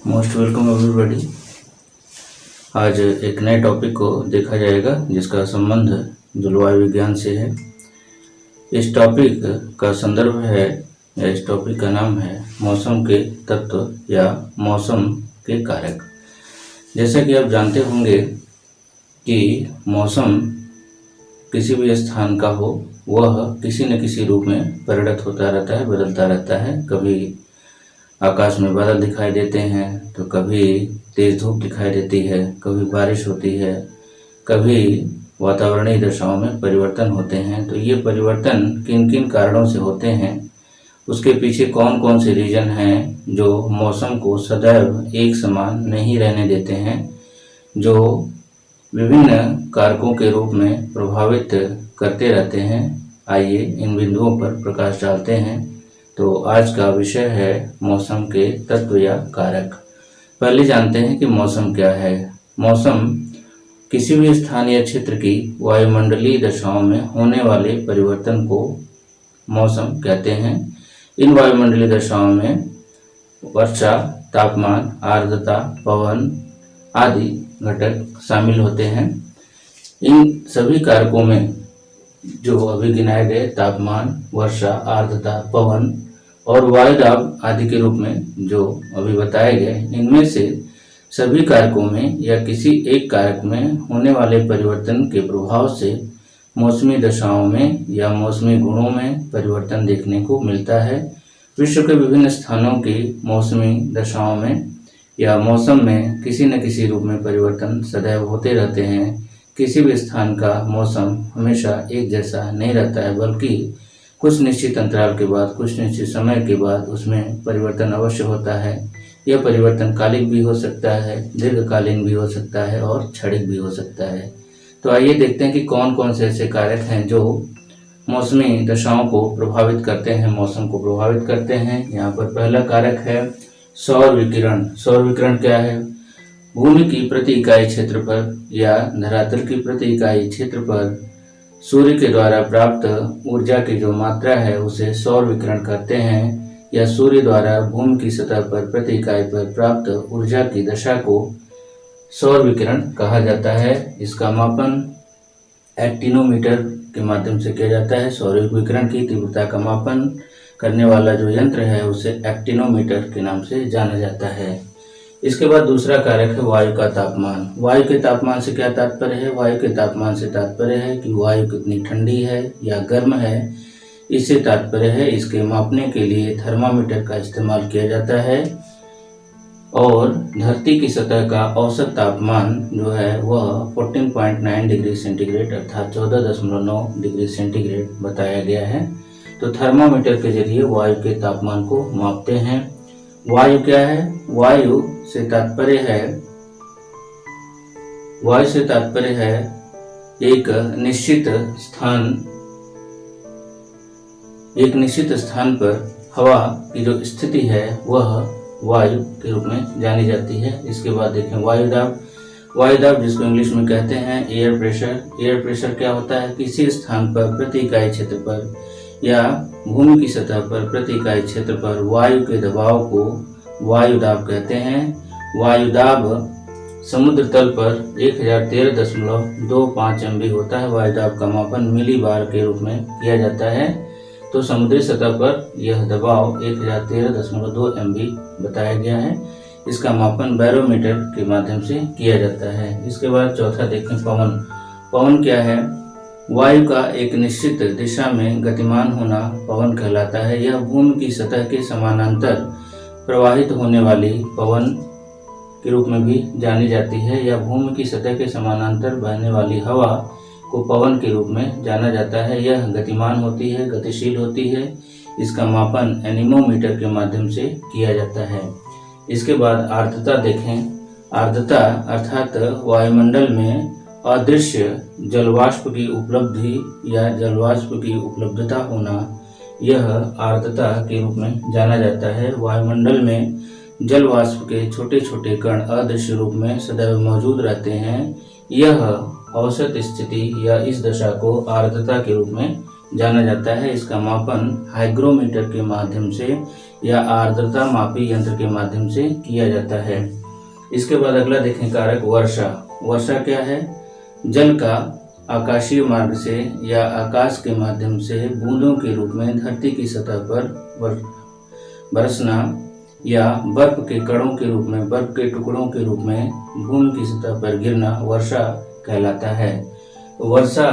Most welcome everybody. आज एक नए टॉपिक को देखा जाएगा जिसका संबंध जलवायु विज्ञान से है। इस टॉपिक का संदर्भ है या इस टॉपिक का नाम है मौसम के तत्व या मौसम के कारक। जैसा कि आप जानते होंगे कि मौसम किसी भी स्थान का हो वह किसी न किसी रूप में परिणत होता रहता है, बदलता रहता है। कभी आकाश में बादल दिखाई देते हैं तो कभी तेज धूप दिखाई देती है, कभी बारिश होती है, कभी वातावरणीय दशाओं में परिवर्तन होते हैं। तो ये परिवर्तन किन किन कारणों से होते हैं, उसके पीछे कौन कौन से रीजन हैं जो मौसम को सदैव एक समान नहीं रहने देते हैं, जो विभिन्न कारकों के रूप में प्रभावित करते रहते हैं। आइए इन बिंदुओं पर प्रकाश डालते हैं। तो आज का विषय है मौसम के तत्व या कारक। पहले जानते हैं कि मौसम क्या है। मौसम किसी भी स्थान या क्षेत्र की वायुमंडलीय दशाओं में होने वाले परिवर्तन को मौसम कहते हैं। इन वायुमंडलीय दशाओं में वर्षा, तापमान, आर्द्रता, पवन आदि घटक शामिल होते हैं। इन सभी कारकों में जो अभी गिनाए गए तापमान, वर्षा, आर्द्रता, पवन और वायुदाब आदि के रूप में जो अभी बताए गए, इनमें से सभी कारकों में या किसी एक कारक में होने वाले परिवर्तन के प्रभाव से मौसमी दशाओं में या मौसमी गुणों में परिवर्तन देखने को मिलता है। विश्व के विभिन्न स्थानों की मौसमी दशाओं में या मौसम में किसी न किसी रूप में परिवर्तन सदैव होते रहते हैं। किसी भी स्थान का मौसम हमेशा एक जैसा नहीं रहता है, बल्कि कुछ निश्चित अंतराल के बाद, कुछ निश्चित समय के बाद उसमें परिवर्तन अवश्य होता है। यह परिवर्तन कालिक भी हो सकता है, दीर्घकालीन भी हो सकता है और क्षणिक भी हो सकता है। तो आइए देखते हैं कि कौन कौन से ऐसे कारक हैं जो मौसमी दशाओं को प्रभावित करते हैं, मौसम को प्रभावित करते हैं। यहाँ पर पहला कारक है सौर विकिरण। सौर विकिरण क्या है? भूमि की प्रति इकाई क्षेत्र पर या धरातल की प्रति इकाई क्षेत्र पर सूर्य के द्वारा प्राप्त ऊर्जा की जो मात्रा है उसे सौर विकिरण कहते हैं, या सूर्य द्वारा भूमि की सतह पर प्रति इकाई पर प्राप्त ऊर्जा की दशा को सौर विकिरण कहा जाता है। इसका मापन एक्टिनोमीटर के माध्यम से किया जाता है। सौर विकिरण की तीव्रता का मापन करने वाला जो यंत्र है उसे एक्टिनोमीटर के नाम से जाना जाता है। इसके बाद दूसरा कारक है वायु का तापमान। वायु के तापमान से क्या तात्पर्य है? वायु के तापमान से तात्पर्य है कि वायु कितनी ठंडी है या गर्म है, इससे तात्पर्य है। इसके मापने के लिए थर्मामीटर का इस्तेमाल किया जाता है और धरती की सतह का औसत तापमान जो है वह 14.9 डिग्री सेंटीग्रेड अर्थात 14.9 डिग्री सेंटीग्रेड बताया गया है। तो थर्मामीटर के जरिए वायु के तापमान को मापते हैं। वायु क्या है? वायु से तात्पर्य है एक निश्चित स्थान पर हवा की जो स्थिति है वह वायु के रूप में जानी जाती है। इसके बाद देखें वायुदाब। वायुदाब जिसको इंग्लिश में कहते हैं एयर प्रेशर। एयर प्रेशर क्या होता है? किसी स्थान पर प्रति इकाई क्षेत्र पर या भूमि की सतह पर प्रति इकाई क्षेत्र पर वायु के दबाव को वायुदाब कहते हैं। वायुदाब समुद्र तल पर 1013.25 MB होता है। वायुदाब का मापन मिली बार के रूप में किया जाता है। तो समुद्री सतह पर यह दबाव 1013.2 MB बताया गया है। इसका मापन बैरोमीटर के माध्यम से किया जाता है। इसके बाद चौथा देखें पवन। पवन क्या है? वायु का एक निश्चित दिशा में गतिमान होना पवन कहलाता है। यह भूमि की सतह के समानांतर प्रवाहित होने वाली पवन के रूप में भी जानी जाती है, या भूमि की सतह के समानांतर बहने वाली हवा को पवन के रूप में जाना जाता है। यह गतिमान होती है, गतिशील होती है। इसका मापन एनीमोमीटर के माध्यम से किया जाता है। इसके बाद आर्द्रता देखें। आर्द्रता अर्थात वायुमंडल में अदृश्य जलवाष्प की उपलब्धि या जलवाष्प की उपलब्धता होना, यह आर्द्रता के रूप में जाना जाता है। वायुमंडल में जलवाष्प के छोटे छोटे कण अदृश्य रूप में सदैव मौजूद रहते हैं। यह औसत स्थिति या इस दशा को आर्द्रता के रूप में जाना जाता है। इसका मापन हाइग्रोमीटर के माध्यम से या आर्द्रता मापी यंत्र के माध्यम से किया जाता है। इसके बाद अगला देखें कारक वर्षा। वर्षा क्या है? जल का आकाशीय मार्ग से या आकाश के माध्यम से बूंदों के रूप में धरती की सतह पर बरसना या बर्फ के कणों के रूप में, बर्फ के टुकड़ों के रूप में भूमि की सतह पर गिरना वर्षा कहलाता है। वर्षा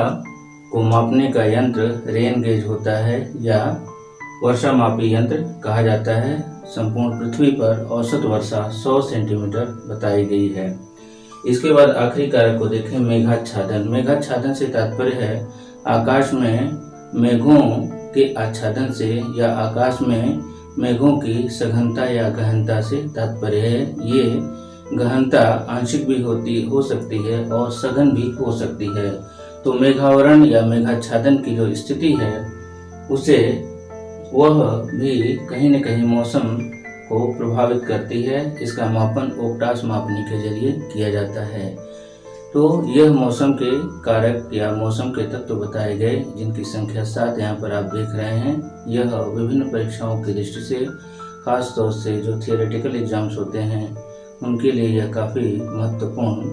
को मापने का यंत्र रेन गेज होता है या वर्षा मापी यंत्र कहा जाता है। संपूर्ण पृथ्वी पर औसत वर्षा 100 सेंटीमीटर बताई गई है। इसके बाद आखिरी कारक को देखें मेघाच्छादन। मेघाच्छादन से तात्पर्य है आकाश में मेघों के आच्छादन से या आकाश में मेघों की सघनता या गहनता से तात्पर्य है। ये गहनता आंशिक भी हो सकती है और सघन भी हो सकती है। तो मेघावरण या मेघाच्छादन की जो स्थिति है उसे वह भी कहीं न कहीं मौसम को प्रभावित करती है। इसका मापन ओकटास मापनी के जरिए किया जाता है। तो यह मौसम के कारक या मौसम के तत्व बताए गए, जिनकी संख्या 7 यहाँ पर आप देख रहे हैं। यह विभिन्न परीक्षाओं की दृष्टि से, खास तौर से जो थियोरेटिकल एग्जाम्स होते हैं उनके लिए यह काफ़ी महत्वपूर्ण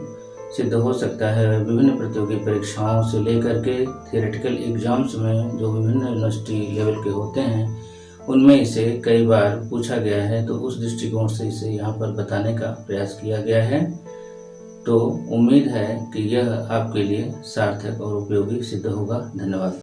सिद्ध हो सकता है। विभिन्न प्रतियोगी परीक्षाओं से लेकर के थियोरेटिकल एग्जाम्स में जो विभिन्न यूनिवर्सिटी लेवल के होते हैं उनमें इसे कई बार पूछा गया है, तो उस दृष्टिकोण से इसे यहाँ पर बताने का प्रयास किया गया है। तो उम्मीद है कि यह आपके लिए सार्थक और उपयोगी सिद्ध होगा। धन्यवाद।